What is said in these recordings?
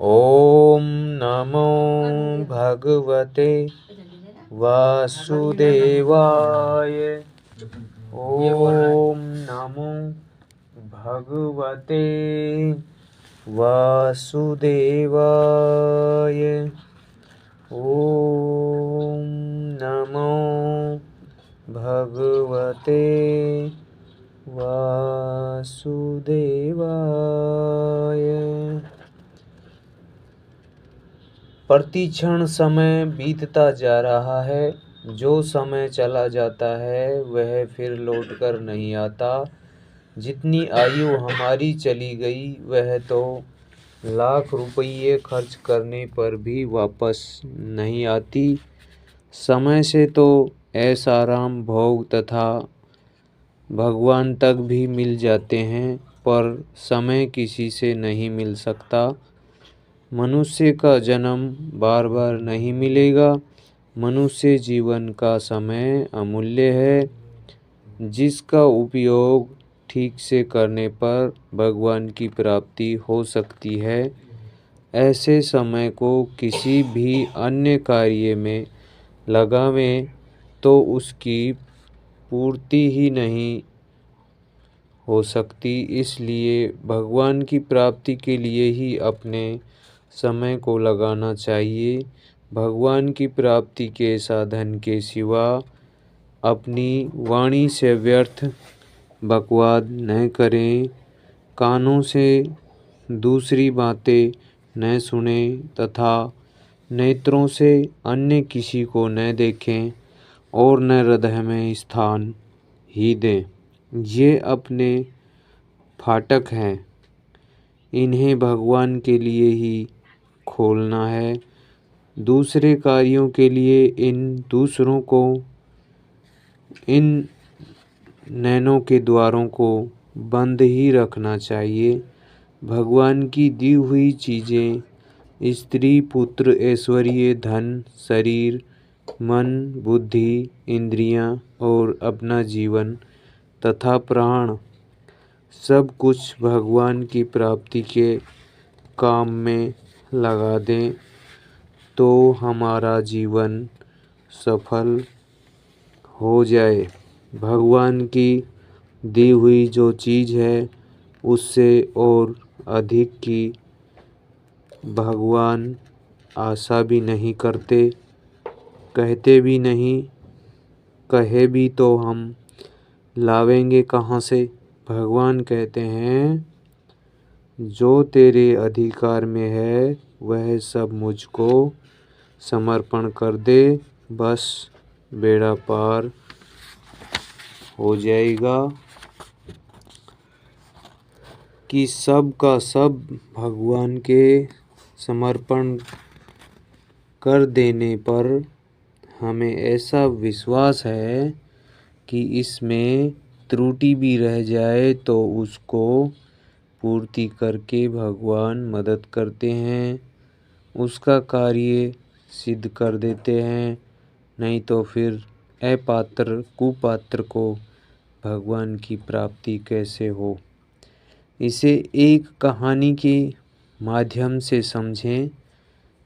ॐ नमो भगवते वासुदेवाय। ॐ नमो भगवते वासुदेवाय। ॐ नमो भगवते वासुदेवाय। प्रतिक्षण समय बीतता जा रहा है। जो समय चला जाता है वह फिर लौटकर नहीं आता। जितनी आयु हमारी चली गई वह तो लाख रुपये खर्च करने पर भी वापस नहीं आती। समय से तो ऐशाराम भोग तथा भगवान तक भी मिल जाते हैं, पर समय किसी से नहीं मिल सकता। मनुष्य का जन्म बार बार नहीं मिलेगा। मनुष्य जीवन का समय अमूल्य है, जिसका उपयोग ठीक से करने पर भगवान की प्राप्ति हो सकती है। ऐसे समय को किसी भी अन्य कार्य में लगावें तो उसकी पूर्ति ही नहीं हो सकती। इसलिए भगवान की प्राप्ति के लिए ही अपने समय को लगाना चाहिए। भगवान की प्राप्ति के साधन के सिवा अपनी वाणी से व्यर्थ बकवाद न करें, कानों से दूसरी बातें न सुने तथा नेत्रों से अन्य किसी को न देखें और न हृदय में स्थान ही दें। ये अपने फाटक हैं, इन्हें भगवान के लिए ही खोलना है। दूसरे कार्यों के लिए इन नैनों के द्वारों को बंद ही रखना चाहिए। भगवान की दी हुई चीज़ें स्त्री, पुत्र, ऐश्वर्य, धन, शरीर, मन, बुद्धि, इंद्रियां और अपना जीवन तथा प्राण सब कुछ भगवान की प्राप्ति के काम में लगा दें तो हमारा जीवन सफल हो जाए। भगवान की दी हुई जो चीज़ है उससे और अधिक की भगवान आशा भी नहीं करते, कहते भी नहीं। कहे भी तो हम लावेंगे कहाँ से। भगवान कहते हैं, जो तेरे अधिकार में है वह सब मुझको समर्पण कर दे, बस बेड़ा पार हो जाएगा। कि सब का सब भगवान के समर्पण कर देने पर हमें ऐसा विश्वास है कि इसमें त्रुटि भी रह जाए तो उसको पूर्ति करके भगवान मदद करते हैं, उसका कार्य सिद्ध कर देते हैं। नहीं तो फिर अपात्र कुपात्र को भगवान की प्राप्ति कैसे हो। इसे एक कहानी के माध्यम से समझें।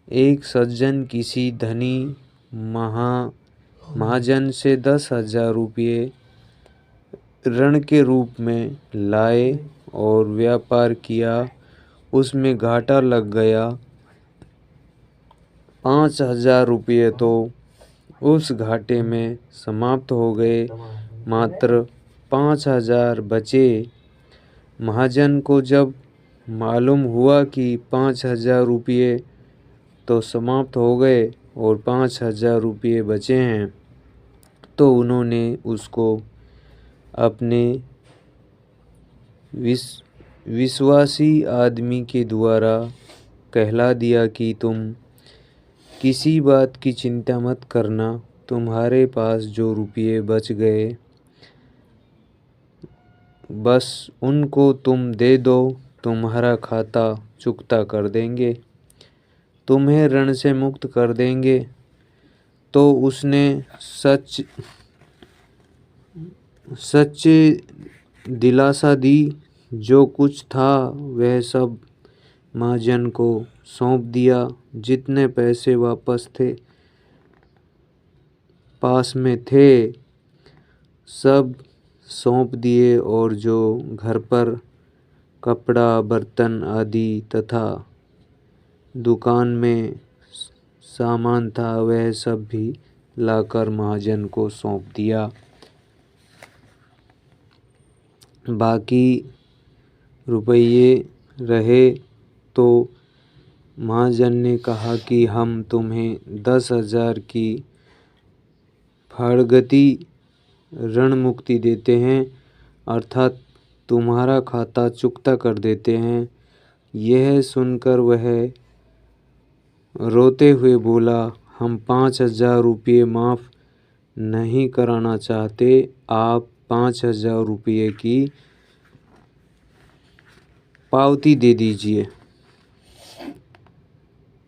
एक सज्जन किसी धनी महाजन से 10,000 रुपये ऋण के रूप में लाए और व्यापार किया, उसमें घाटा लग गया। 5,000 रुपये तो उस घाटे में समाप्त हो गए, मात्र 5,000 बचे। महाजन को जब मालूम हुआ कि 5,000 रुपये तो समाप्त हो गए और 5,000 रुपये बचे हैं, तो उन्होंने उसको अपने विश्वासी आदमी के द्वारा कहला दिया कि तुम किसी बात की चिंता मत करना, तुम्हारे पास जो रुपये बच गए बस उनको तुम दे दो, तुम्हारा खाता चुकता कर देंगे, तुम्हें ऋण से मुक्त कर देंगे। तो उसने सच्चे दिलासा दी। जो कुछ था वह सब महाजन को सौंप दिया। जितने पैसे वापस थे पास में थे सब सौंप दिए और जो घर पर कपड़ा, बर्तन आदि तथा दुकान में सामान था वह सब भी लाकर महाजन को सौंप दिया। बाकी रुपये रहे तो महाजन ने कहा कि हम तुम्हें 10,000 की फाड़गती ऋण मुक्ति देते हैं, अर्थात तुम्हारा खाता चुकता कर देते हैं। यह सुनकर वह रोते हुए बोला, हम 5,000 रुपये माफ़ नहीं कराना चाहते, आप 5,000 रुपये की पावती दे दीजिए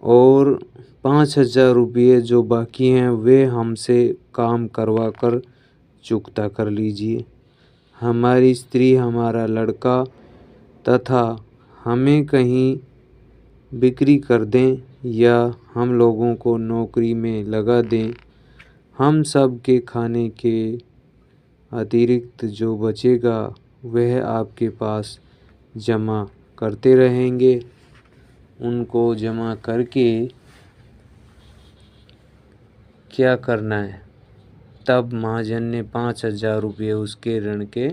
और 5,000 रुपये जो बाकी हैं वे हमसे काम करवा कर चुकता कर लीजिए। हमारी स्त्री, हमारा लड़का तथा हमें कहीं बिक्री कर दें या हम लोगों को नौकरी में लगा दें। हम सब के खाने के अतिरिक्त जो बचेगा वह आपके पास जमा करते रहेंगे। उनको जमा करके क्या करना है? तब महाजन ने 5,000 रुपये उसके ऋण के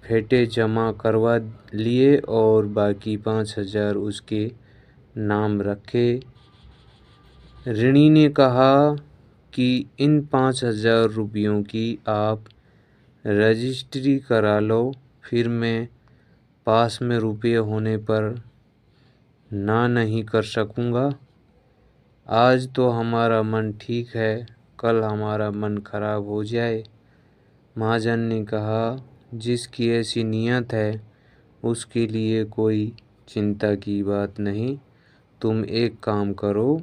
फेटे जमा करवा लिए और बाकी 5,000 उसके नाम रखे। ऋणी ने कहा कि इन 5,000 रुपयों की आप रजिस्ट्री करा लो, फिर मैं पास में रुपये होने पर ना नहीं कर सकूँगा। आज तो हमारा मन ठीक है, कल हमारा मन खराब हो जाए। महाजन ने कहा, जिसकी ऐसी नीयत है उसके लिए कोई चिंता की बात नहीं। तुम एक काम करो,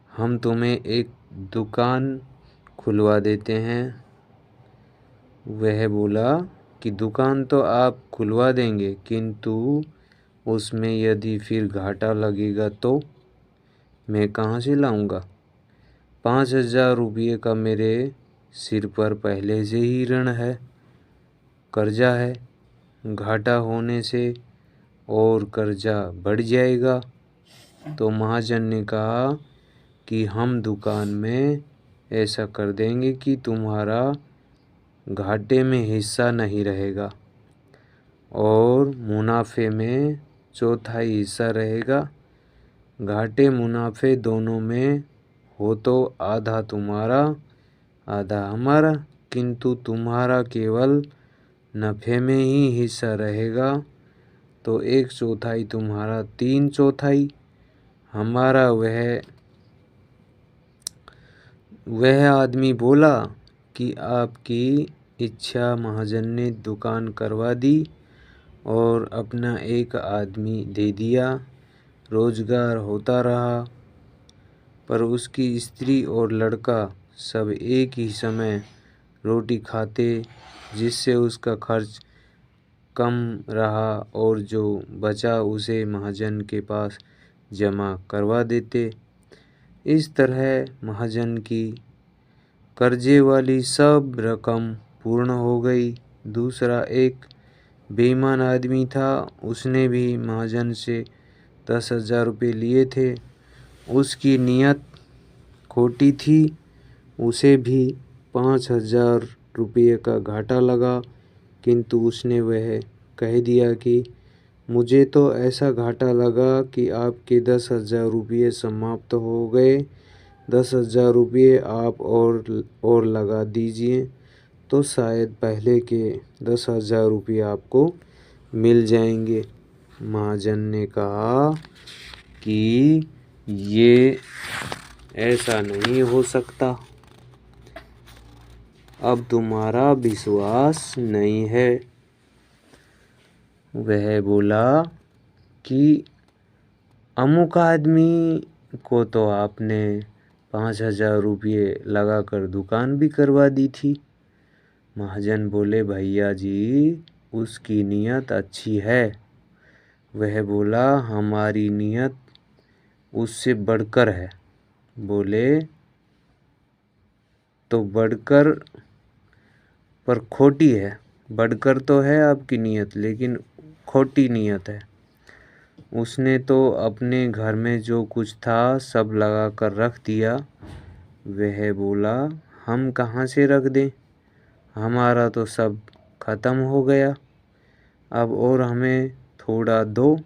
हम तुम्हें एक दुकान खुलवा देते हैं। वह बोला कि दुकान तो आप खुलवा देंगे, किंतु उसमें यदि फिर घाटा लगेगा तो मैं कहाँ से लाऊंगा? 5,000 रुपये का मेरे सिर पर पहले से ही ऋण है, कर्जा है। घाटा होने से और कर्जा बढ़ जाएगा। तो महाजन ने कहा कि हम दुकान में ऐसा कर देंगे कि तुम्हारा घाटे में हिस्सा नहीं रहेगा और मुनाफे में चौथाई हिस्सा रहेगा। घाटे मुनाफे दोनों में हो तो आधा तुम्हारा आधा हमारा, किंतु तुम्हारा केवल नफ़े में ही हिस्सा रहेगा। तो 1/4 तुम्हारा, 3/4 हमारा। वह आदमी बोला कि आपकी इच्छा। महाजन ने दुकान करवा दी और अपना एक आदमी दे दिया। रोजगार होता रहा, पर उसकी स्त्री और लड़का सब एक ही समय रोटी खाते, जिससे उसका खर्च कम रहा और जो बचा उसे महाजन के पास जमा करवा देते। इस तरह महाजन की कर्जे वाली सब रकम पूर्ण हो गई। दूसरा एक बेईमान आदमी था, उसने भी महाजन से 10,000 रुपये लिए थे। उसकी नीयत खोटी थी, उसे भी 5,000 रुपये का घाटा लगा, किंतु उसने वह कह दिया कि मुझे तो ऐसा घाटा लगा कि आपके 10,000 रुपये समाप्त हो गए। 10,000 रुपये आप और लगा दीजिए तो शायद पहले के 10,000 रुपये आपको मिल जाएंगे। महाजन ने कहा कि ये ऐसा नहीं हो सकता, अब तुम्हारा विश्वास नहीं है। वह बोला कि अमुक आदमी को तो आपने 5,000 रुपये लगाकर दुकान भी करवा दी थी। महाजन बोले, भैया जी उसकी नीयत अच्छी है, वह बोला, हमारी नीयत उससे बढ़कर है। बोले, तो बढ़कर पर खोटी है। बढ़कर तो है आपकी नीयत, लेकिन खोटी नीयत है। उसने तो अपने घर में जो कुछ था सब लगा कर रख दिया। वह बोला, हम कहाँ से रख दें, हमारा तो सब खत्म हो गया, अब और हमें थोड़ा दो।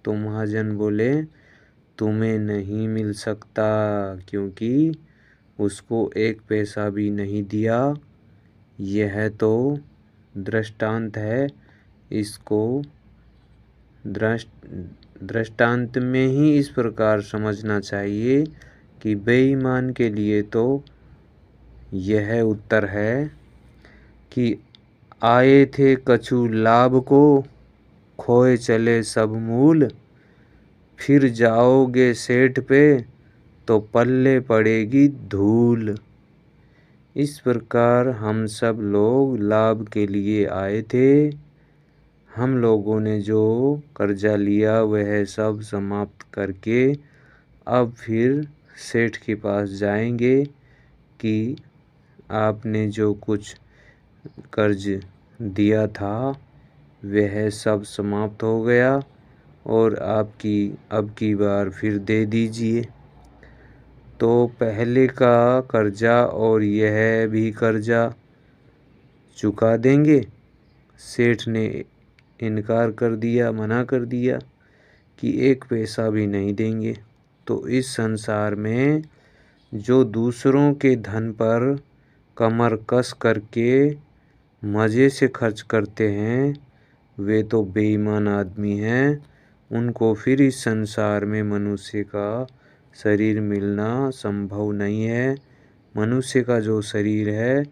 तो महाजन बोले, तुम्हें नहीं मिल सकता, क्योंकि उसको एक पैसा भी नहीं दिया। यह तो दृष्टांत है, इसको दृष्टांत में ही इस प्रकार समझना चाहिए कि बेईमान के लिए तो यह उत्तर है कि आए थे कछु लाभ को, खोए चले सब मूल। फिर जाओगे सेठ पे तो पल्ले पड़ेगी धूल। इस प्रकार हम सब लोग लाभ के लिए आए थे। हम लोगों ने जो कर्जा लिया वह सब समाप्त करके अब फिर सेठ के पास जाएंगे कि आपने जो कुछ कर्ज दिया था वह सब समाप्त हो गया और आपकी अब की बार फिर दे दीजिए। तो पहले का कर्जा और यह भी कर्जा चुका देंगे। सेठ ने इनकार कर दिया, मना कर दिया कि एक पैसा भी नहीं देंगे। तो इस संसार में जो दूसरों के धन पर कमर कस करके मज़े से खर्च करते हैं वे तो बेईमान आदमी हैं। उनको फिर इस संसार में मनुष्य का शरीर मिलना संभव नहीं है। मनुष्य का जो शरीर है,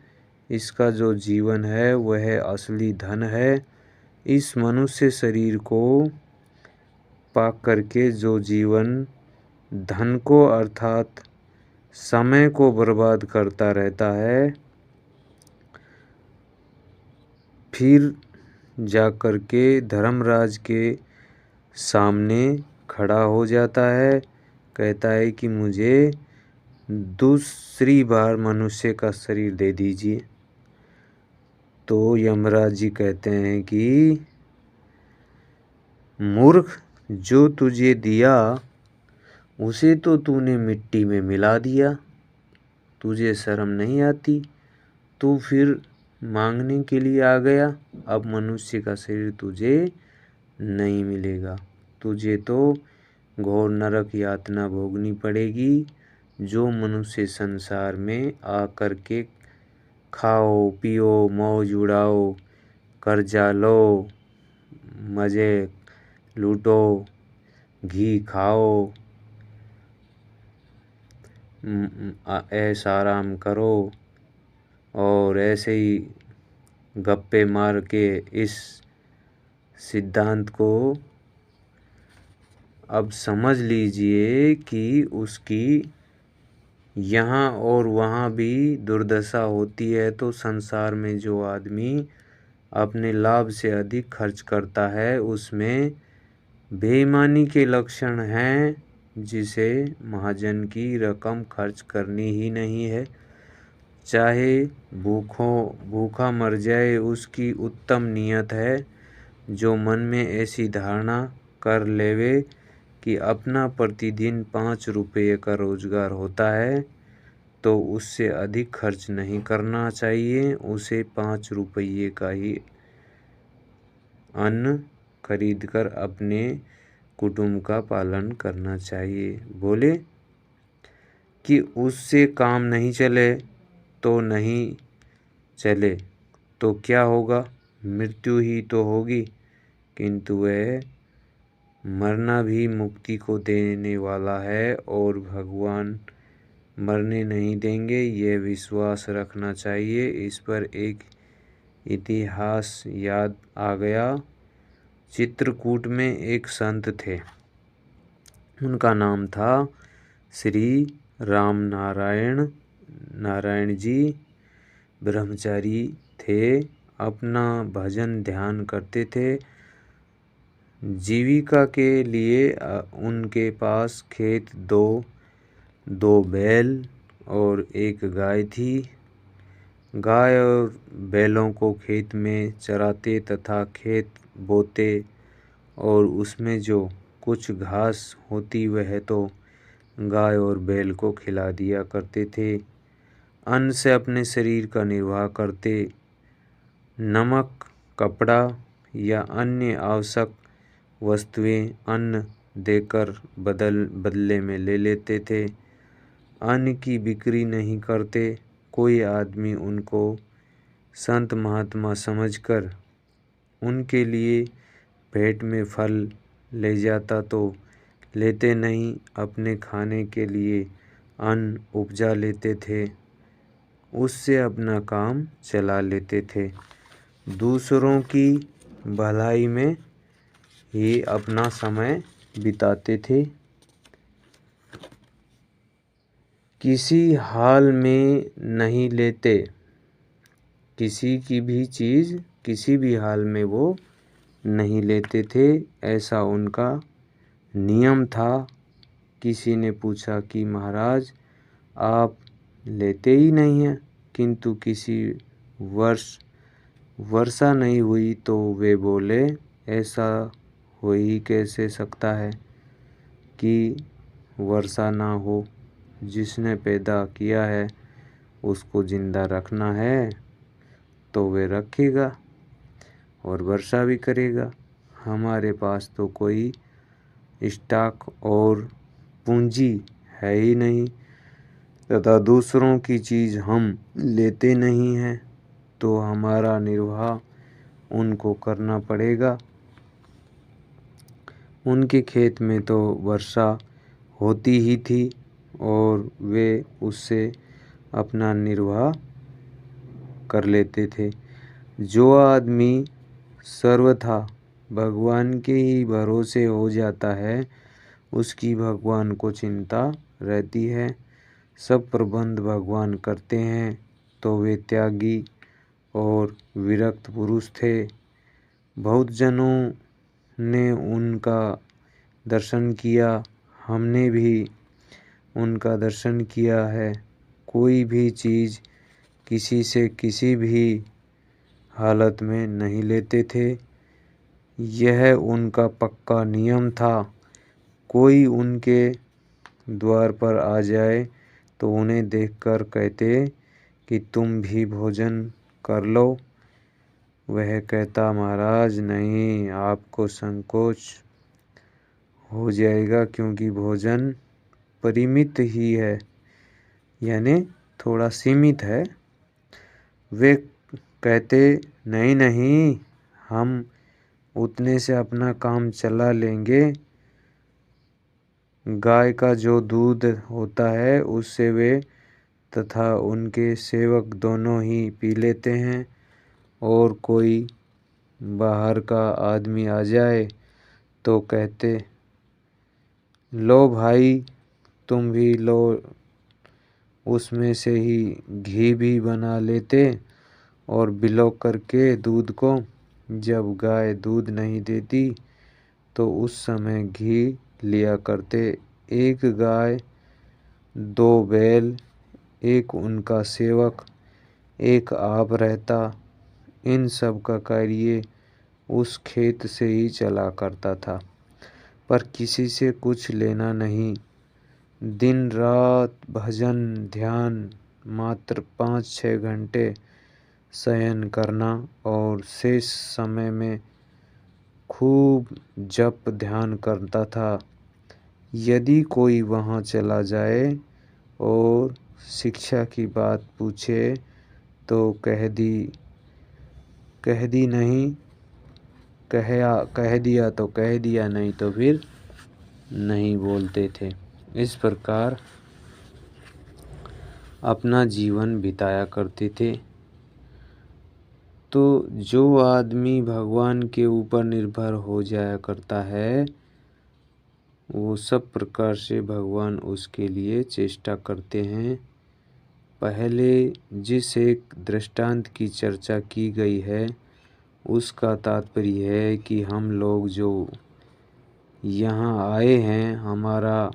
इसका जो जीवन है वह असली धन है। इस मनुष्य शरीर को पाक करके जो जीवन धन को अर्थात समय को बर्बाद करता रहता है, फिर जाकर के धर्मराज के सामने खड़ा हो जाता है, कहता है कि मुझे दूसरी बार मनुष्य का शरीर दे दीजिए। तो यमराज जी कहते हैं कि मूर्ख, जो तुझे दिया उसे तो तूने मिट्टी में मिला दिया, तुझे शर्म नहीं आती, तू फिर मांगने के लिए आ गया। अब मनुष्य का शरीर तुझे नहीं मिलेगा, तुझे तो घोर नरक यातना भोगनी पड़ेगी। जो मनुष्य संसार में आकर के खाओ पियो मौज उड़ाओ, कर्जा लो, मज़े लूटो, घी खाओ, ऐश आराम करो और ऐसे ही गप्पे मार के इस सिद्धांत को अब समझ लीजिए कि उसकी यहाँ और वहाँ भी दुर्दशा होती है। तो संसार में जो आदमी अपने लाभ से अधिक खर्च करता है उसमें बेईमानी के लक्षण हैं, जिसे महाजन की रकम खर्च करनी ही नहीं है। चाहे भूखा मर जाए, उसकी उत्तम नीयत है। जो मन में ऐसी धारणा कर लेवे कि अपना प्रतिदिन 5 रुपये का रोजगार होता है तो उससे अधिक खर्च नहीं करना चाहिए। उसे 5 रुपये का ही अन्न खरीदकर अपने कुटुंब का पालन करना चाहिए। बोले कि उससे काम नहीं चले तो नहीं चले तो क्या होगा, मृत्यु ही तो होगी, किंतु वह मरना भी मुक्ति को देने वाला है और भगवान मरने नहीं देंगे, यह विश्वास रखना चाहिए। इस पर एक इतिहास याद आ गया। चित्रकूट में एक संत थे, उनका नाम था श्री राम नारायण जी। ब्रह्मचारी थे, अपना भजन ध्यान करते थे। जीविका के लिए उनके पास खेत दो बैल और एक गाय थी। गाय और बैलों को खेत में चराते तथा खेत बोते और उसमें जो कुछ घास होती वह तो गाय और बैल को खिला दिया करते थे। अन्न से अपने शरीर का निर्वाह करते। नमक, कपड़ा या अन्य आवश्यक वस्तुएं अन्न देकर बदले में ले लेते थे। अन्न की बिक्री नहीं करते। कोई आदमी उनको संत महात्मा समझकर उनके लिए पेट में फल ले जाता तो लेते नहीं, अपने खाने के लिए अन्न उपजा लेते थे, उससे अपना काम चला लेते थे। दूसरों की भलाई में ही अपना समय बिताते थे। किसी हाल में नहीं लेते। किसी की भी चीज़ किसी भी हाल में वो नहीं लेते थे, ऐसा उनका नियम था। किसी ने पूछा कि महाराज आप लेते ही नहीं हैं, किंतु किसी वर्ष वर्षा नहीं हुई तो वे बोले ऐसा हो ही कैसे सकता है कि वर्षा ना हो। जिसने पैदा किया है उसको जिंदा रखना है तो वे रखेगा और वर्षा भी करेगा। हमारे पास तो कोई स्टॉक और पूंजी है ही नहीं तथा दूसरों की चीज़ हम लेते नहीं हैं, तो हमारा निर्वाह उनको करना पड़ेगा। उनके खेत में तो वर्षा होती ही थी और वे उससे अपना निर्वाह कर लेते थे। जो आदमी सर्वथा भगवान के ही भरोसे हो जाता है, उसकी भगवान को चिंता रहती है। सब प्रबंध भगवान करते हैं, तो वे त्यागी और विरक्त पुरुष थे। बहुत जनों ने उनका दर्शन किया, हमने भी उनका दर्शन किया है। कोई भी चीज़ किसी से किसी भी हालत में नहीं लेते थे, यह उनका पक्का नियम था। कोई उनके द्वार पर आ जाए तो उन्हें देखकर कहते कि तुम भी भोजन कर लो। वह कहता महाराज नहीं, आपको संकोच हो जाएगा क्योंकि भोजन परिमित ही है, यानी थोड़ा सीमित है। वे कहते नहीं नहीं, हम उतने से अपना काम चला लेंगे। गाय का जो दूध होता है उससे वे तथा उनके सेवक दोनों ही पी लेते हैं। और कोई बाहर का आदमी आ जाए तो कहते लो भाई तुम भी लो। उसमें से ही घी भी बना लेते और बिलो करके दूध को, जब गाय दूध नहीं देती तो उस समय घी लिया करते। एक गाय, दो बैल, एक उनका सेवक, एक आप रहता। इन सब का कार्य उस खेत से ही चला करता था, पर किसी से कुछ लेना नहीं। दिन रात भजन ध्यान, मात्र 5-6 घंटे शयन करना और शेष समय में खूब जप ध्यान करता था। यदि कोई वहाँ चला जाए और शिक्षा की बात पूछे तो कह दी नहीं, कह दिया तो कह दिया, नहीं तो फिर नहीं बोलते थे। इस प्रकार अपना जीवन बिताया करते थे। तो जो आदमी भगवान के ऊपर निर्भर हो जाया करता है, वो सब प्रकार से भगवान उसके लिए चेष्टा करते हैं। पहले जिस एक दृष्टांत की चर्चा की गई है उसका तात्पर्य है कि हम लोग जो यहाँ आए हैं, हमारा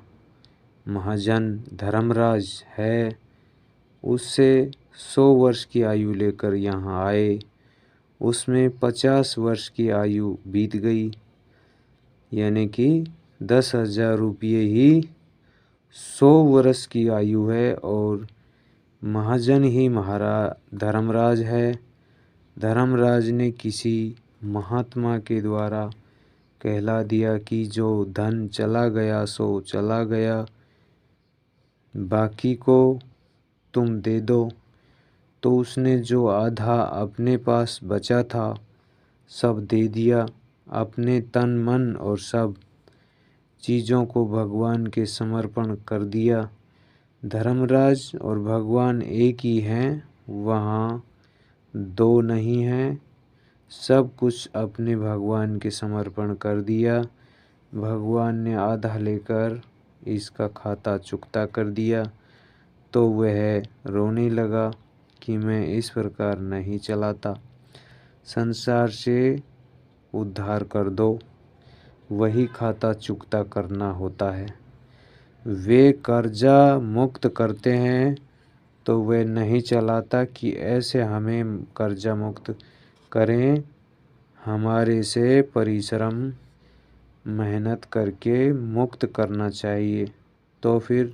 महाजन धर्मराज है, उससे 100 वर्ष की आयु लेकर यहाँ आए। उसमें 50 वर्ष की आयु बीत गई, यानी कि 10,000 रुपये ही 100 वर्ष की आयु है। और महाजन ही धर्मराज है। धर्मराज ने किसी महात्मा के द्वारा कहला दिया कि जो धन चला गया सो चला गया, बाकी को तुम दे दो। तो उसने जो आधा अपने पास बचा था सब दे दिया, अपने तन मन और सब चीज़ों को भगवान के समर्पण कर दिया। धर्मराज और भगवान एक ही हैं, वहाँ दो नहीं हैं। सब कुछ अपने भगवान के समर्पण कर दिया। भगवान ने आधा लेकर इसका खाता चुकता कर दिया। तो वह रोने लगा कि मैं इस प्रकार नहीं चलाता, संसार से उद्धार कर दो। वही खाता चुकता करना होता है। वे कर्जा मुक्त करते हैं तो वे नहीं चलाता कि ऐसे हमें कर्जा मुक्त करें, हमारे से परिश्रम मेहनत करके मुक्त करना चाहिए। तो फिर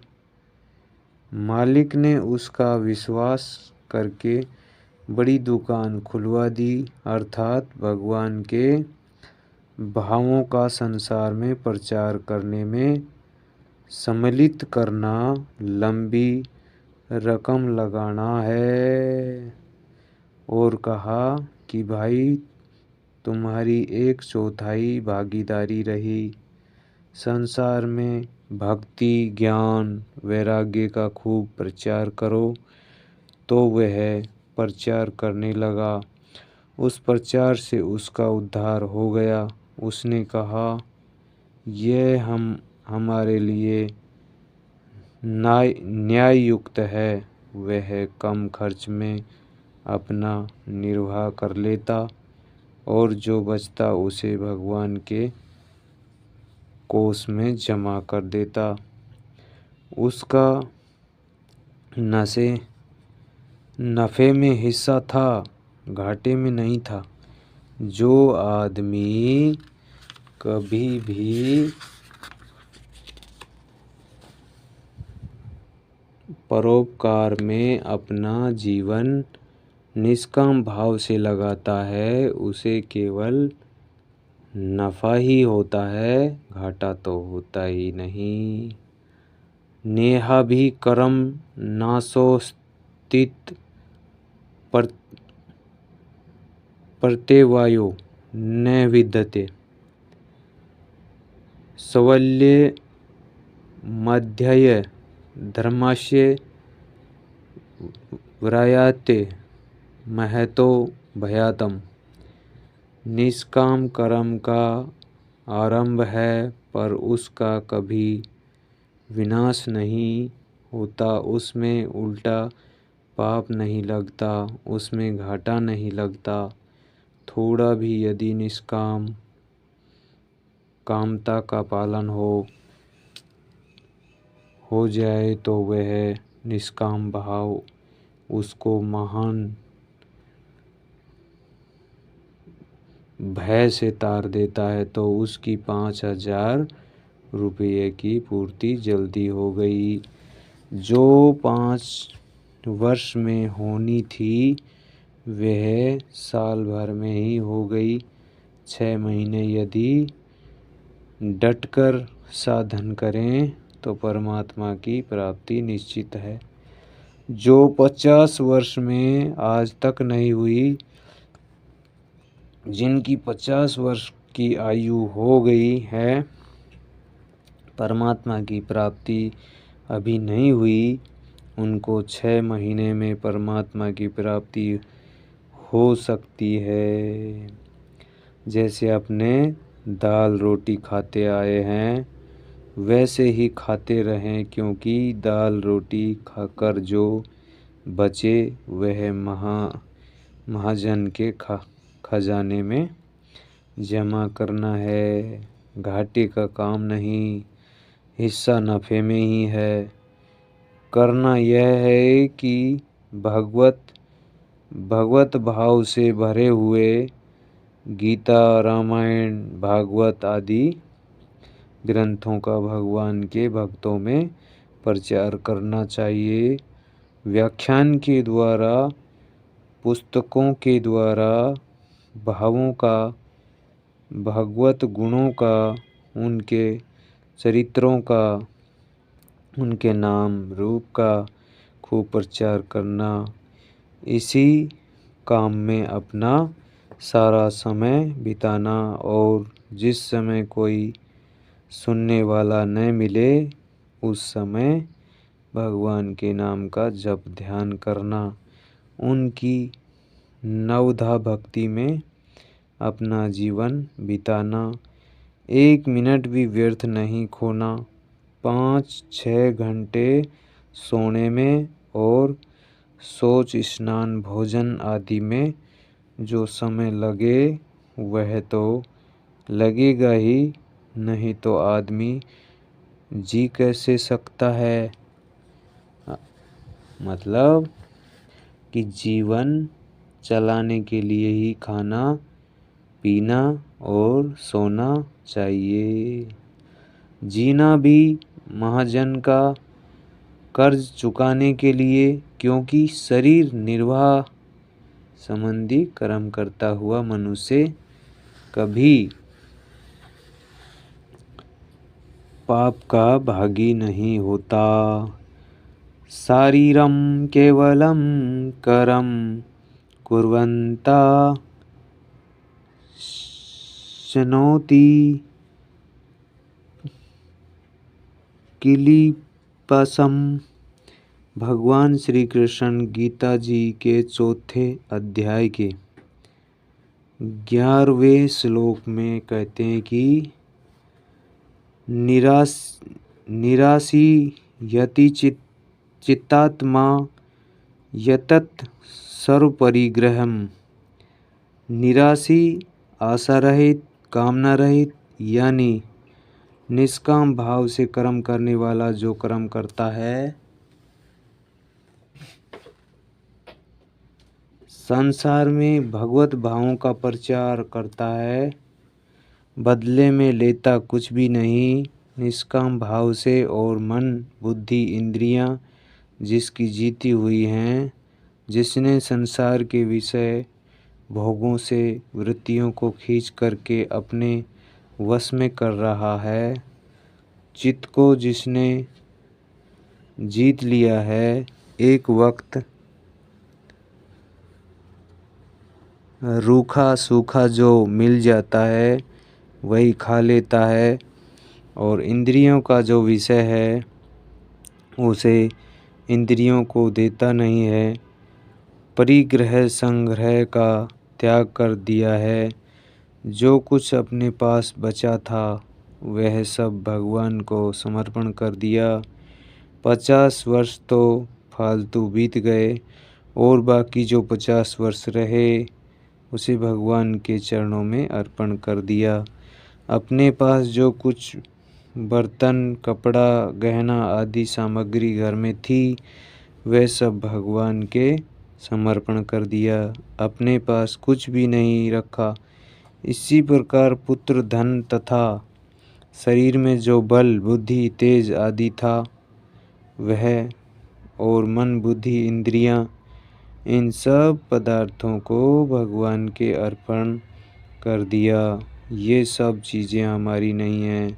मालिक ने उसका विश्वास करके बड़ी दुकान खुलवा दी, अर्थात भगवान के भावों का संसार में प्रचार करने में सम्मिलित करना, लंबी रकम लगाना है। और कहा कि भाई तुम्हारी 1/4 भागीदारी रही। संसार में भक्ति, ज्ञान, वैराग्य का खूब प्रचार करो। तो वह प्रचार करने लगा। उस प्रचार से उसका उद्धार हो गया। उसने कहा यह हमारे लिए न्याय युक्त है। वह कम खर्च में अपना निर्वाह कर लेता और जो बचता उसे भगवान के कोष में जमा कर देता। उसका नफ़े में हिस्सा था, घाटे में नहीं था। जो आदमी कभी भी परोपकार में अपना जीवन निष्काम भाव से लगाता है, उसे केवल नफ़ा ही होता है, घाटा तो होता ही नहीं। नेहाभि करम नाशोस्तित प्रत्यवायो न विद्यते। स्वल्ये मध्यय धर्मस्य व्रयाते महतो भयातम। निष्काम कर्म का आरंभ है पर उसका कभी विनाश नहीं होता, उसमें उल्टा पाप नहीं लगता, उसमें घाटा नहीं लगता। थोड़ा भी यदि निष्काम कामता का पालन हो जाए तो वह निष्काम भाव उसको महान भय से तार देता है। तो उसकी 5,000 रुपये की पूर्ति जल्दी हो गई। जो 5 वर्ष में होनी थी वह साल भर में ही हो गई। 6 महीने यदि डटकर साधन करें तो परमात्मा की प्राप्ति निश्चित है। जो 50 वर्ष में आज तक नहीं हुई, जिनकी 50 वर्ष की आयु हो गई है, परमात्मा की प्राप्ति अभी नहीं हुई, उनको 6 महीने में परमात्मा की प्राप्ति हो सकती है। जैसे अपने दाल रोटी खाते आए हैं वैसे ही खाते रहें, क्योंकि दाल रोटी खाकर जो बचे वह महाजन के खजाने में जमा करना है। घाटे का काम नहीं, हिस्सा नफ़े में ही है। करना यह है कि भगवत भाव से भरे हुए गीता, रामायण, भागवत आदि ग्रंथों का भगवान के भक्तों में प्रचार करना चाहिए। व्याख्यान के द्वारा, पुस्तकों के द्वारा भावों का, भगवत गुणों का, उनके चरित्रों का, उनके नाम रूप का खूब प्रचार करना, इसी काम में अपना सारा समय बिताना और जिस समय कोई सुनने वाला न मिले उस समय भगवान के नाम का जप ध्यान करना, उनकी नवधा भक्ति में अपना जीवन बिताना, 1 मिनट भी व्यर्थ नहीं खोना। 5-6 घंटे सोने में और शौच, स्नान, भोजन आदि में जो समय लगे वह तो लगेगा ही, नहीं तो आदमी जी कैसे सकता है। मतलब कि जीवन चलाने के लिए ही खाना, पीना और सोना चाहिए। जीना भी महाजन का कर्ज चुकाने के लिए, क्योंकि शरीर निर्वाह संबंधी कर्म करता हुआ मनुष्य कभी पाप का भागी नहीं होता। शारीरम केवलम करम कुर्वन्ता शनोति किलीपसम। भगवान श्री कृष्ण गीता जी के 4 अध्याय के 11वें श्लोक में कहते हैं कि निराशी यति चित्तात्मा यतत सर्वपरिग्रहम। निराशी, आशा रहित, कामना रहित, यानी निष्काम भाव से कर्म करने वाला जो कर्म करता है, संसार में भगवत भावों का प्रचार करता है, बदले में लेता कुछ भी नहीं, निष्काम भाव से, और मन, बुद्धि, इंद्रियां जिसकी जीती हुई हैं, जिसने संसार के विषय भोगों से वृत्तियों को खींच करके अपने वश में कर रहा है, चित्त को जिसने जीत लिया है, एक वक्त रूखा सूखा जो मिल जाता है वही खा लेता है, और इंद्रियों का जो विषय है उसे इंद्रियों को देता नहीं है, परिग्रह संग्रह का त्याग कर दिया है। जो कुछ अपने पास बचा था वह सब भगवान को समर्पण कर दिया। 50 वर्ष तो फालतू बीत गए और बाकी जो 50 वर्ष रहे उसे भगवान के चरणों में अर्पण कर दिया। अपने पास जो कुछ बर्तन, कपड़ा, गहना आदि सामग्री घर में थी वह सब भगवान के समर्पण कर दिया, अपने पास कुछ भी नहीं रखा। इसी प्रकार पुत्र, धन तथा शरीर में जो बल, बुद्धि, तेज आदि था वह, और मन, बुद्धि, इंद्रियां, इन सब पदार्थों को भगवान के अर्पण कर दिया। ये सब चीज़ें हमारी नहीं हैं,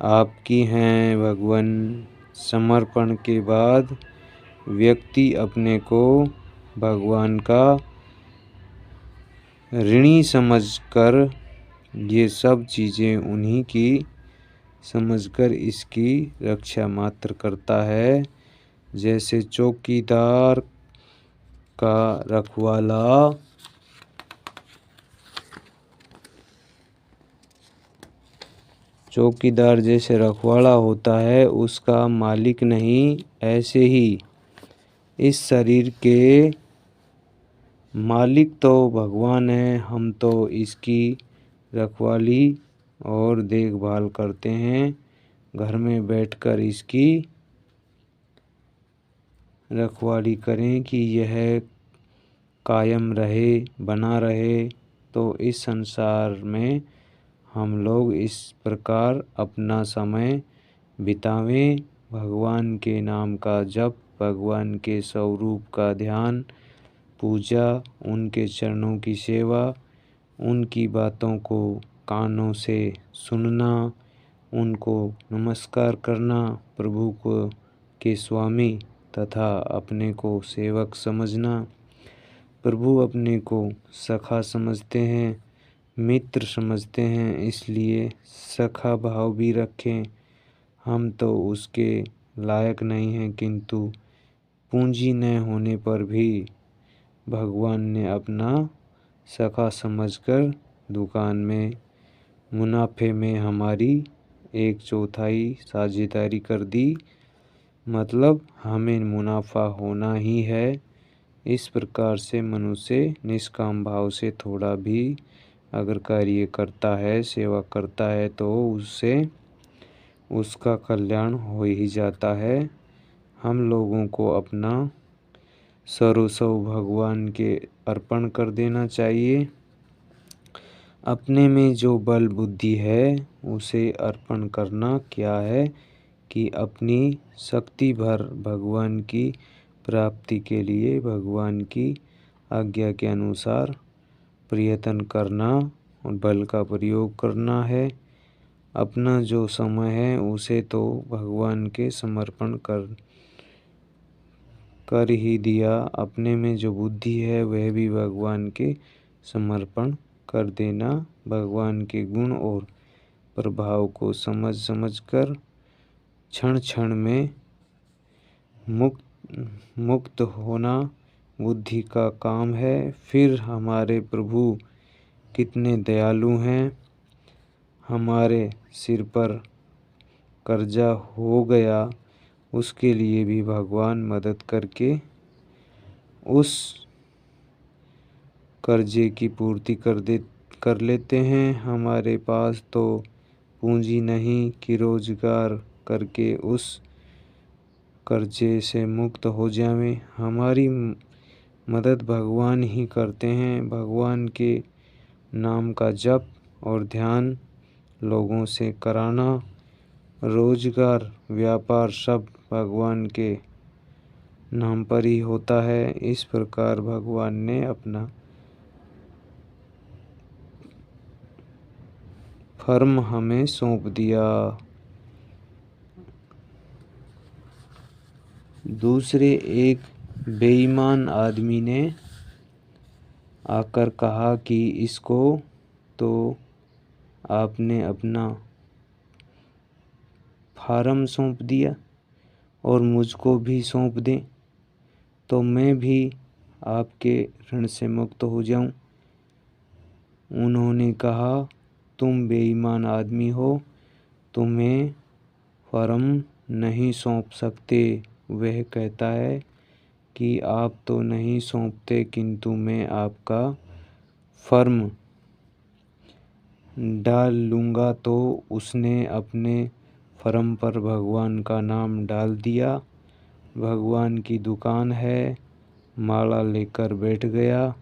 आपकी हैं भगवान। समर्पण के बाद व्यक्ति अपने को भगवान का ऋणी समझकर ये सब चीज़ें उन्हीं की समझकर इसकी रक्षा मात्र करता है। जैसे चौकीदार का रखवाला चौकीदार जैसे रखवाला होता है, उसका मालिक नहीं, ऐसे ही इस शरीर के मालिक तो भगवान है, हम तो इसकी रखवाली और देखभाल करते हैं। घर में बैठकर इसकी रखवाली करें कि यह कायम रहे, बना रहे। तो इस संसार में हम लोग इस प्रकार अपना समय बितावें। भगवान के नाम का जप, भगवान के स्वरूप का ध्यान, पूजा, उनके चरणों की सेवा, उनकी बातों को कानों से सुनना, उनको नमस्कार करना, प्रभु को के स्वामी तथा अपने को सेवक समझना। प्रभु अपने को सखा समझते हैं, मित्र समझते हैं, इसलिए सखा भाव भी रखें। हम तो उसके लायक नहीं हैं, किंतु पूंजी न होने पर भी भगवान ने अपना सखा समझकर दुकान में मुनाफे में हमारी 1/4 साझेदारी कर दी। मतलब हमें मुनाफा होना ही है। इस प्रकार से मनुष्य निष्काम भाव से थोड़ा भी अगर कार्य करता है, सेवा करता है, तो उससे उसका कल्याण हो ही जाता है। हम लोगों को अपना सर्वस्व भगवान के अर्पण कर देना चाहिए। अपने में जो बल बुद्धि है उसे अर्पण करना क्या है कि अपनी शक्ति भर भगवान की प्राप्ति के लिए भगवान की आज्ञा के अनुसार प्रयत्न करना और बल का प्रयोग करना है। अपना जो समय है उसे तो भगवान के समर्पण कर ही दिया। अपने में जो बुद्धि है वह भी भगवान के समर्पण कर देना। भगवान के गुण और प्रभाव को समझ कर क्षण क्षण में मुक्त होना बुद्धि का काम है। फिर हमारे प्रभु कितने दयालु हैं। हमारे सिर पर कर्जा हो गया, उसके लिए भी भगवान मदद करके उस कर्जे की पूर्ति कर लेते हैं। हमारे पास तो पूंजी नहीं कि रोजगार करके उस कर्जे से मुक्त हो जाएं। हमारी मदद भगवान ही करते हैं। भगवान के नाम का जप और ध्यान लोगों से कराना, रोजगार, व्यापार सब भगवान के नाम पर ही होता है। इस प्रकार भगवान ने अपना फर्म हमें सौंप दिया। दूसरे एक बेईमान आदमी ने आकर कहा कि इसको तो आपने अपना फार्म सौंप दिया और मुझको भी सौंप दें तो मैं भी आपके ऋण से मुक्त हो जाऊं। उन्होंने कहा, तुम बेईमान आदमी हो, तुम्हें फर्म नहीं सौंप सकते। वह कहता है कि आप तो नहीं सौंपते, किंतु मैं आपका फर्म डाल लूँगा। तो उसने अपने फर्म पर भगवान का नाम डाल दिया। भगवान की दुकान है, माला लेकर बैठ गया,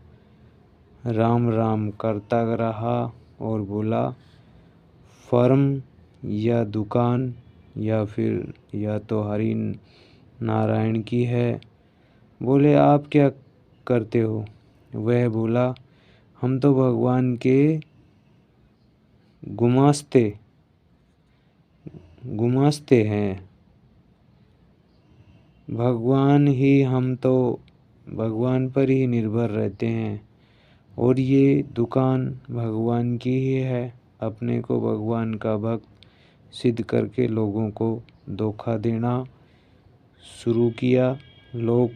राम राम करता रहा और बोला, फर्म या दुकान या तो हरि नारायण की है। बोले, आप क्या करते हो? वह बोला, हम तो भगवान के गुमास्ते हैं। हम तो भगवान पर ही निर्भर रहते हैं और ये दुकान भगवान की ही है। अपने को भगवान का भक्त सिद्ध करके लोगों को धोखा देना शुरू किया। लोग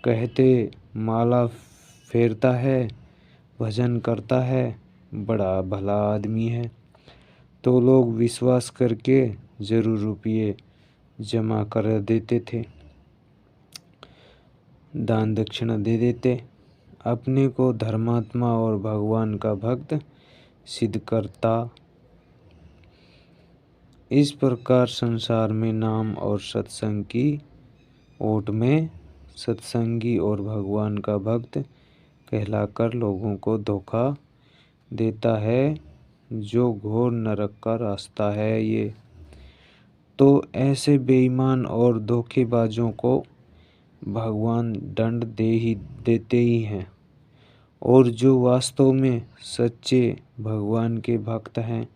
कहते माला फेरता है, भजन करता है, बड़ा भला आदमी है। तो लोग विश्वास करके जरूर रुपये जमा कर देते थे, दान दक्षिणा दे देते। अपने को धर्मात्मा और भगवान का भक्त सिद्ध करता इस प्रकार संसार में नाम और सत्संग की ओट में सत्संगी और भगवान का भक्त कहलाकर लोगों को धोखा देता है, जो घोर नरक का रास्ता है ये। तो ऐसे बेईमान और धोखेबाजों को भगवान दंड देते ही हैं, और जो वास्तव में सच्चे भगवान के भक्त हैं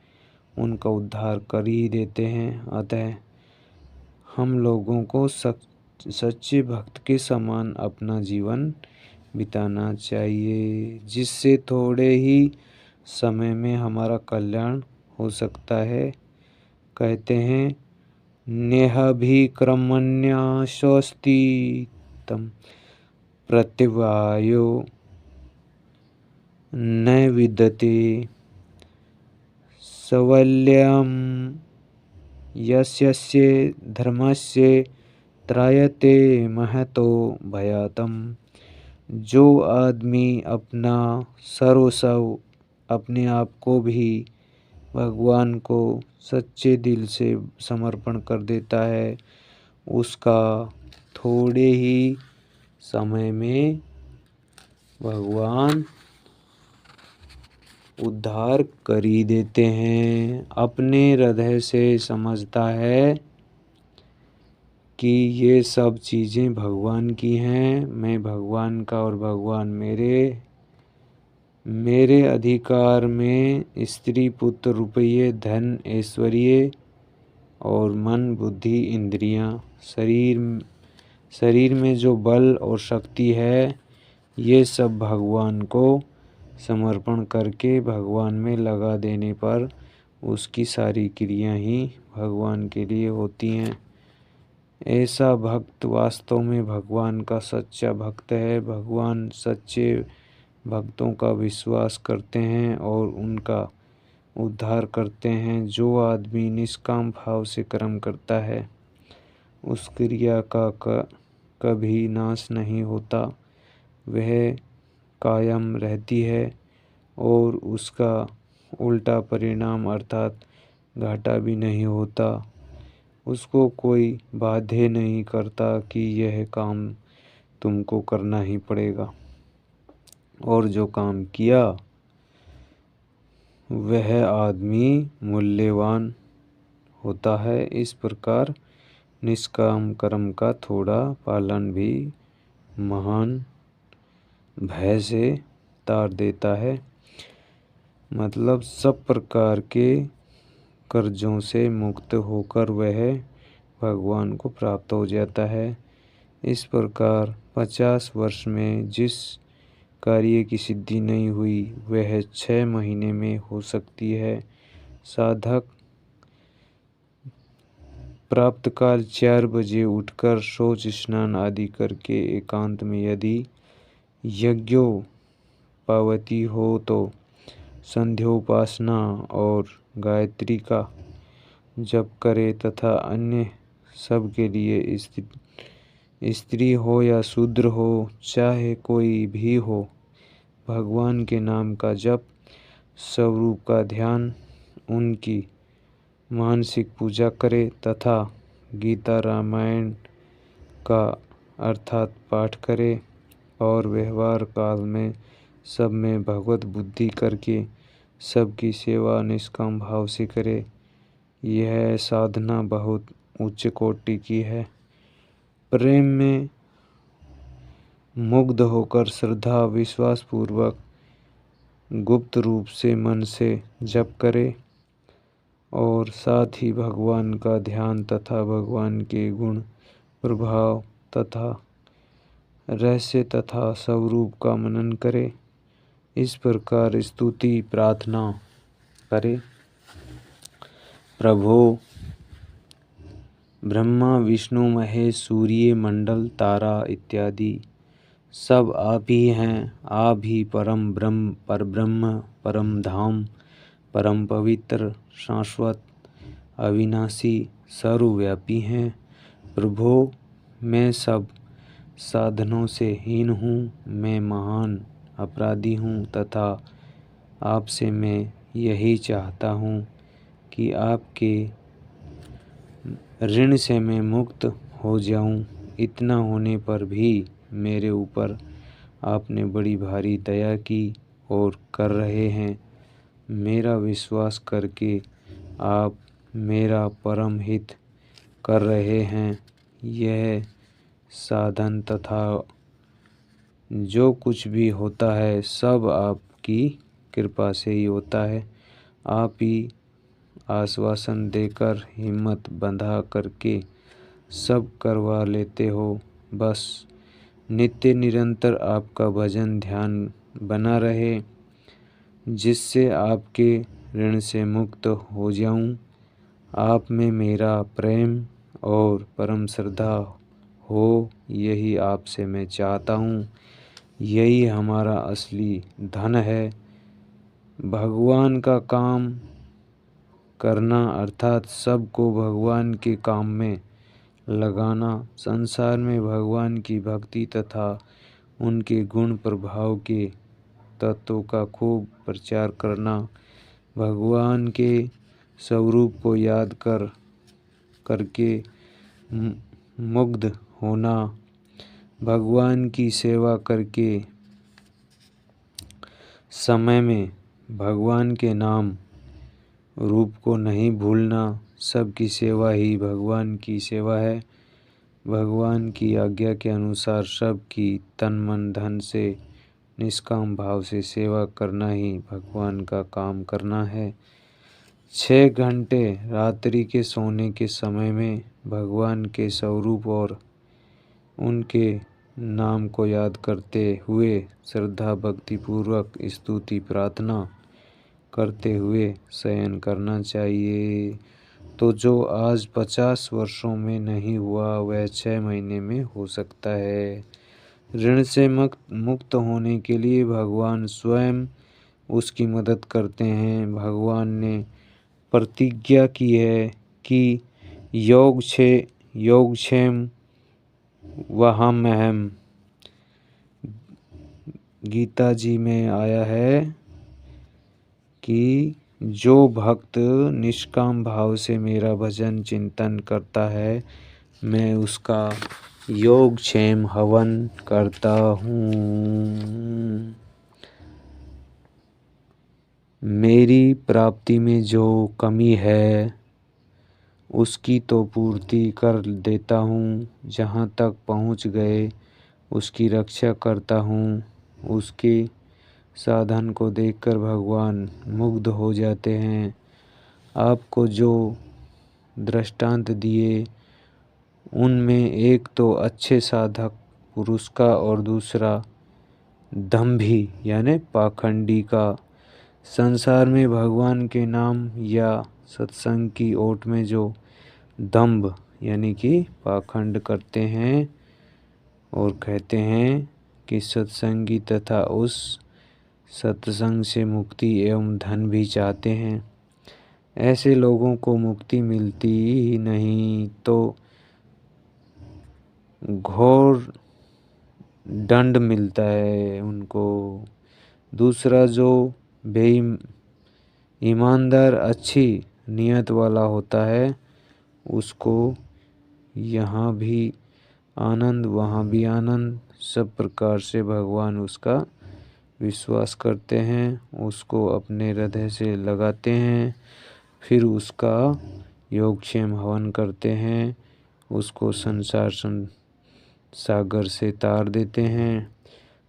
उनका उद्धार कर ही देते हैं। अतः हम लोगों को सच्चे भक्त के समान अपना जीवन बिताना चाहिए, जिससे थोड़े ही समय में हमारा कल्याण हो सकता है। कहते हैं नेहाभिक्रमण्या स्वस्ति तम प्रत्यवायो न विद्यते सवल्यम यस्य धर्मस्य त्रायते महतो भयातम। जो आदमी अपना सर्वस्व अपने आप को भी भगवान को सच्चे दिल से समर्पण कर देता है, उसका थोड़े ही समय में भगवान उद्धार कर ही देते हैं। अपने हृदय से समझता है कि ये सब चीज़ें भगवान की हैं, मैं भगवान का और भगवान मेरे अधिकार में स्त्री पुत्र रुपये धन ऐश्वर्य और मन बुद्धि इंद्रियां शरीर में जो बल और शक्ति है, ये सब भगवान को समर्पण करके भगवान में लगा देने पर उसकी सारी क्रिया ही भगवान के लिए होती हैं। ऐसा भक्त वास्तव में भगवान का सच्चा भक्त है। भगवान सच्चे भक्तों का विश्वास करते हैं और उनका उद्धार करते हैं। जो आदमी निष्काम भाव से कर्म करता है, उस क्रिया का कभी नाश नहीं होता, वह कायम रहती है और उसका उल्टा परिणाम अर्थात घाटा भी नहीं होता। उसको कोई बाध्य नहीं करता कि यह काम तुमको करना ही पड़ेगा, और जो काम किया वह आदमी मूल्यवान होता है। इस प्रकार निष्काम कर्म का थोड़ा पालन भी महान भय से तार देता है। मतलब सब प्रकार के कर्जों से मुक्त होकर वह भगवान को प्राप्त हो जाता है। इस प्रकार 50 वर्ष में जिस कार्य की सिद्धि नहीं हुई, वह 6 महीने में हो सकती है। साधक प्रातःकाल 4 बजे उठकर शौच स्नान आदि करके एकांत में यदि यज्ञोपवीत हो तो संध्योपासना और गायत्री का जप करे, तथा अन्य सब के लिए स्त्री हो या शूद्र हो, चाहे कोई भी हो, भगवान के नाम का जप, स्वरूप का ध्यान, उनकी मानसिक पूजा करे तथा गीता रामायण का अर्थात पाठ करे, और व्यवहार काल में सब में भगवत बुद्धि करके सबकी सेवा निष्काम भाव से करे। यह साधना बहुत उच्च कोटि की है। प्रेम में मुग्ध होकर श्रद्धा विश्वास पूर्वक गुप्त रूप से मन से जप करे, और साथ ही भगवान का ध्यान तथा भगवान के गुण प्रभाव तथा रहस्य तथा स्वरूप का मनन करे। इस प्रकार स्तुति प्रार्थना करे। प्रभो, ब्रह्मा विष्णु महेश सूर्य मंडल तारा इत्यादि सब आप ही हैं। आप ही परम ब्रह्म, परब्रह्म, परम धाम, परम पवित्र, शाश्वत, अविनाशी, सर्वव्यापी हैं। प्रभो, मैं सब साधनों से हीन हूँ, मैं महान अपराधी हूँ, तथा आपसे मैं यही चाहता हूँ कि आपके ऋण से मैं मुक्त हो जाऊं, इतना होने पर भी मेरे ऊपर आपने बड़ी भारी दया की और कर रहे हैं। मेरा विश्वास करके आप मेरा परम हित कर रहे हैं। यह साधन तथा जो कुछ भी होता है सब आपकी कृपा से ही होता है। आप ही आश्वासन देकर हिम्मत बंधा करके सब करवा लेते हो। बस नित्य निरंतर आपका भजन ध्यान बना रहे, जिससे आपके ऋण से मुक्त हो जाऊं। आप में मेरा प्रेम और परम श्रद्धा हो, यही आपसे मैं चाहता हूँ। यही हमारा असली धन है। भगवान का काम करना अर्थात सबको भगवान के काम में लगाना, संसार में भगवान की भक्ति तथा उनके गुण प्रभाव के तत्वों का खूब प्रचार करना, भगवान के स्वरूप को याद करके मुग्ध होना, भगवान की सेवा करके समय में भगवान के नाम रूप को नहीं भूलना। सबकी सेवा ही भगवान की सेवा है। भगवान की आज्ञा के अनुसार सबकी तन मन धन से निष्काम भाव से सेवा करना ही भगवान का काम करना है। 6 घंटे रात्रि के सोने के समय में भगवान के स्वरूप और उनके नाम को याद करते हुए श्रद्धा भक्ति पूर्वक स्तुति प्रार्थना करते हुए शयन करना चाहिए। तो जो आज 50 वर्षों में नहीं हुआ वह 6 महीने में हो सकता है। ऋण से मुक्त होने के लिए भगवान स्वयं उसकी मदद करते हैं। भगवान ने प्रतिज्ञा की है कि योगक्षेम वहाम्यहम्। गीता जी में आया है कि जो भक्त निष्काम भाव से मेरा भजन चिंतन करता है, मैं उसका योगक्षेम हवन करता हूँ। मेरी प्राप्ति में जो कमी है उसकी तो पूर्ति कर देता हूँ। जहाँ तक पहुँच गए उसकी रक्षा करता हूँ। उसके साधन को देखकर भगवान मुग्ध हो जाते हैं। आपको जो दृष्टांत दिए उनमें एक तो अच्छे साधक पुरुष का और दूसरा दंभी यानी पाखंडी का। संसार में भगवान के नाम या सत्संग की ओट में जो दंभ यानी कि पाखंड करते हैं और कहते हैं कि सत्संगी तथा उस सत्संग से मुक्ति एवं धन भी चाहते हैं, ऐसे लोगों को मुक्ति मिलती ही नहीं तो घोर दंड मिलता है उनको। दूसरा जो ईमानदार अच्छी नियत वाला होता है उसको यहाँ भी आनंद वहाँ भी आनंद, सब प्रकार से भगवान उसका विश्वास करते हैं, उसको अपने हृदय से लगाते हैं, फिर उसका योगक्षेम हवन करते हैं, उसको संसार सागर से तार देते हैं।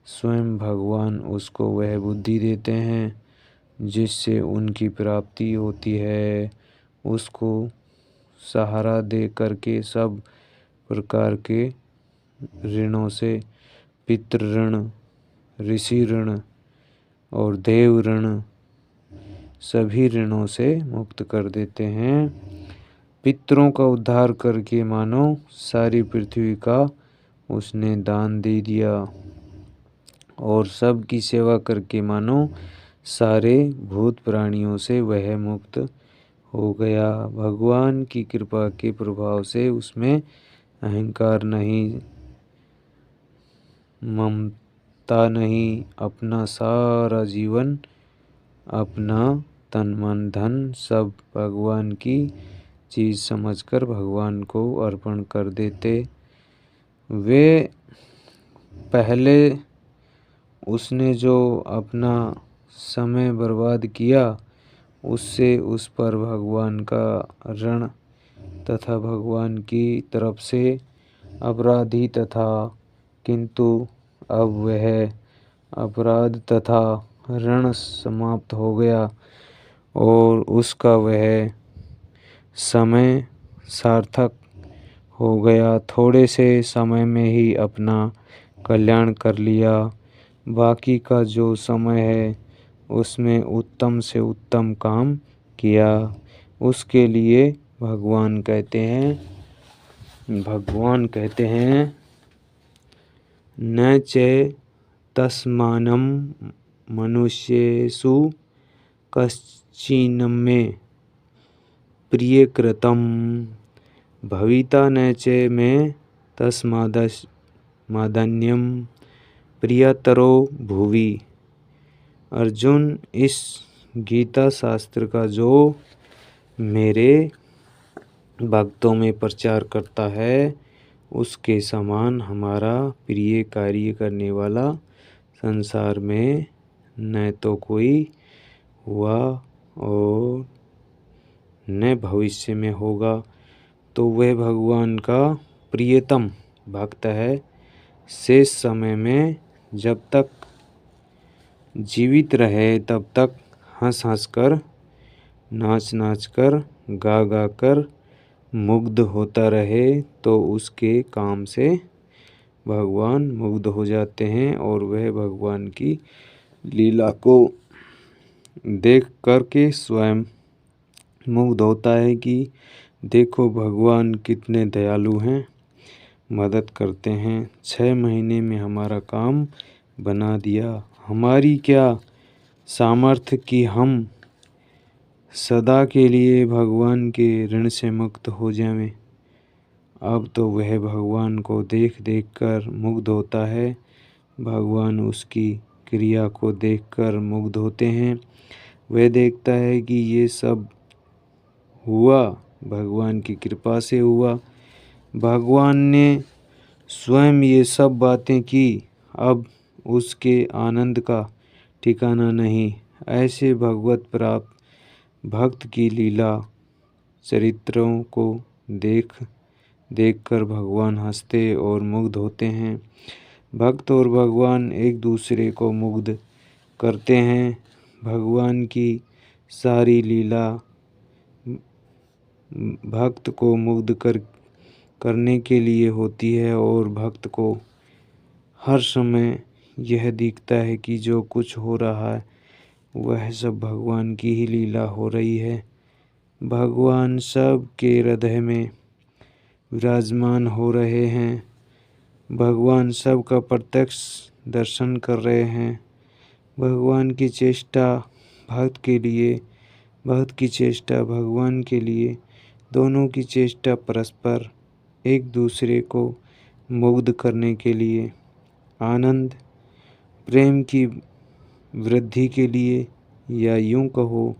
स्वयं भगवान उसको वह बुद्धि देते हैं जिससे उनकी प्राप्ति होती है। उसको सहारा दे करके सब प्रकार के ऋणों से, पितृ ऋण, ऋषि ऋण और देव ऋण, सभी ऋणों से मुक्त कर देते हैं। पितरों का उद्धार करके मानो सारी पृथ्वी का उसने दान दे दिया और सबकी सेवा करके मानो सारे भूत प्राणियों से वह मुक्त हो गया। भगवान की कृपा के प्रभाव से उसमें अहंकार नहीं, ममता नहीं, अपना सारा जीवन, अपना तन मन धन सब भगवान की चीज़ समझकर भगवान को अर्पण कर देते। वे पहले उसने जो अपना समय बर्बाद किया उससे उस पर भगवान का ऋण तथा भगवान की तरफ से अपराधी तथा, किंतु अब वह अपराध तथा ऋण समाप्त हो गया और उसका वह समय सार्थक हो गया। थोड़े से समय में ही अपना कल्याण कर लिया। बाकी का जो समय है उसमें उत्तम से उत्तम काम किया। उसके लिए भगवान कहते हैं न च तस्मानं मनुष्येषु कश्चिन्मे प्रियकृतं भविता न च मे तस्मादन्यं प्रियतरो भुवि। अर्जुन, इस गीता शास्त्र का जो मेरे भक्तों में प्रचार करता है उसके समान हमारा प्रिय कार्य करने वाला संसार में न तो कोई हुआ और न भविष्य में होगा। तो वह भगवान का प्रियतम भक्त है। शेष समय में जब तक जीवित रहे तब तक हंस हंस कर, नाच नाच कर, गा गा कर मुग्ध होता रहे तो उसके काम से भगवान मुग्ध हो जाते हैं और वह भगवान की लीला को देख कर के स्वयं मुग्ध होता है कि देखो भगवान कितने दयालु हैं, मदद करते हैं। 6 महीने में हमारा काम बना दिया। हमारी क्या सामर्थ्य कि हम सदा के लिए भगवान के ऋण से मुक्त हो जाएं। अब तो वह भगवान को देख देख कर मुग्ध होता है। भगवान उसकी क्रिया को देखकर मुग्ध होते हैं। वह देखता है कि ये सब हुआ भगवान की कृपा से हुआ। भगवान ने स्वयं ये सब बातें की। अब उसके आनंद का ठिकाना नहीं। ऐसे भगवत प्राप्त भक्त की लीला चरित्रों को देख कर भगवान हंसते और मुग्ध होते हैं। भक्त और भगवान एक दूसरे को मुग्ध करते हैं। भगवान की सारी लीला भक्त को मुग्ध करने के लिए होती है और भक्त को हर समय यह दिखता है कि जो कुछ हो रहा है वह सब भगवान की ही लीला हो रही है। भगवान सब के हृदय में विराजमान हो रहे हैं। भगवान सब का प्रत्यक्ष दर्शन कर रहे हैं। भगवान की चेष्टा भक्त के लिए, भक्त की चेष्टा भगवान के लिए, दोनों की चेष्टा परस्पर एक दूसरे को मुग्ध करने के लिए, आनंद प्रेम की वृद्धि के लिए, या यूं कहो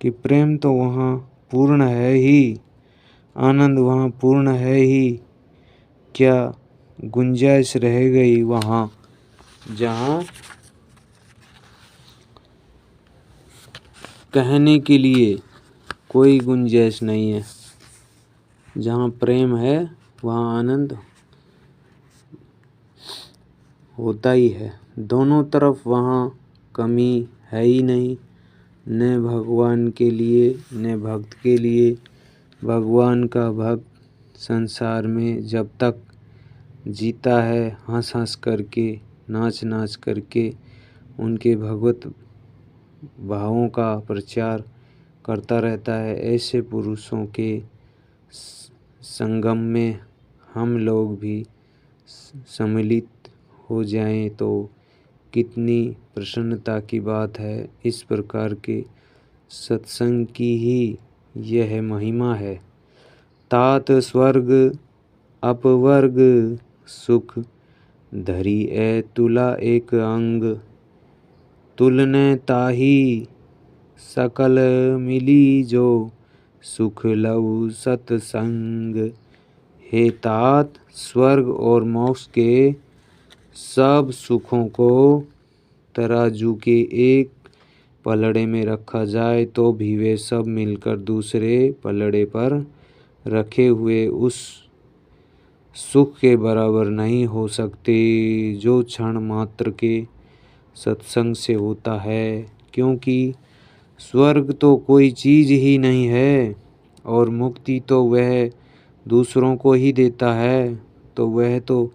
कि प्रेम तो वहाँ पूर्ण है ही, आनंद वहाँ पूर्ण है ही, क्या गुंजाइश रह गई वहाँ जहाँ कहने के लिए कोई गुंजाइश नहीं है। जहाँ प्रेम है वहाँ आनंद होता ही है। दोनों तरफ वहाँ कमी है ही नहीं, न भगवान के लिए न भक्त के लिए। भगवान का भक्त संसार में जब तक जीता है हंस हंस करके, नाच नाच करके उनके भगवत भावों का प्रचार करता रहता है। ऐसे पुरुषों के संगम में हम लोग भी सम्मिलित हो जाएं तो कितनी प्रसन्नता की बात है। इस प्रकार के सत्संग की ही यह महिमा है। तात स्वर्ग अपवर्ग सुख धरी ए तुला एक अंग, तुलने ताही सकल मिली जो सुख लऊ सतसंग। हे तात, स्वर्ग और मोक्ष के सब सुखों को तराजू के एक पलड़े में रखा जाए तो भी वे सब मिलकर दूसरे पलड़े पर रखे हुए उस सुख के बराबर नहीं हो सकते जो क्षण मात्र के सत्संग से होता है। क्योंकि स्वर्ग तो कोई चीज़ ही नहीं है और मुक्ति तो वह दूसरों को ही देता है, तो वह तो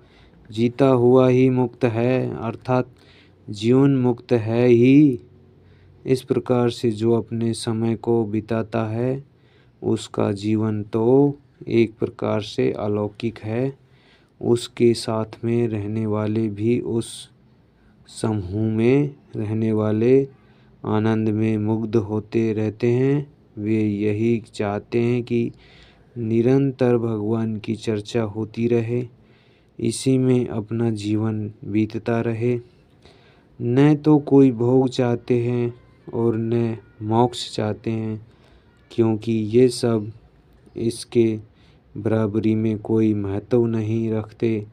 जीता हुआ ही मुक्त है, अर्थात जीवन मुक्त है ही। इस प्रकार से जो अपने समय को बिताता है उसका जीवन तो एक प्रकार से अलौकिक है। उसके साथ में रहने वाले भी, उस समूह में रहने वाले आनंद में मुग्ध होते रहते हैं। वे यही चाहते हैं कि निरंतर भगवान की चर्चा होती रहे, इसी में अपना जीवन बीतता रहे। न तो कोई भोग चाहते हैं और न मोक्ष चाहते हैं, क्योंकि ये सब इसके बराबरी में कोई महत्व नहीं रखते।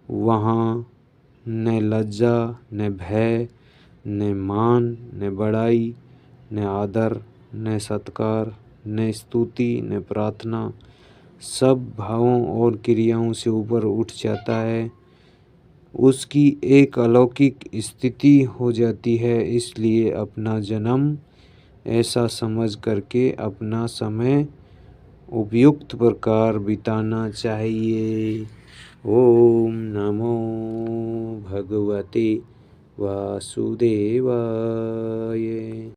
वहाँ न लज्जा, न भय, न मान, न बड़ाई, न आदर, न सत्कार, न स्तुति, न प्रार्थना, सब भावों और क्रियाओं से ऊपर उठ जाता है। उसकी एक अलौकिक स्थिति हो जाती है। इसलिए अपना जन्म ऐसा समझ करके अपना समय उपयुक्त प्रकार बिताना चाहिए। ओम नमो भगवते वासुदेवाय।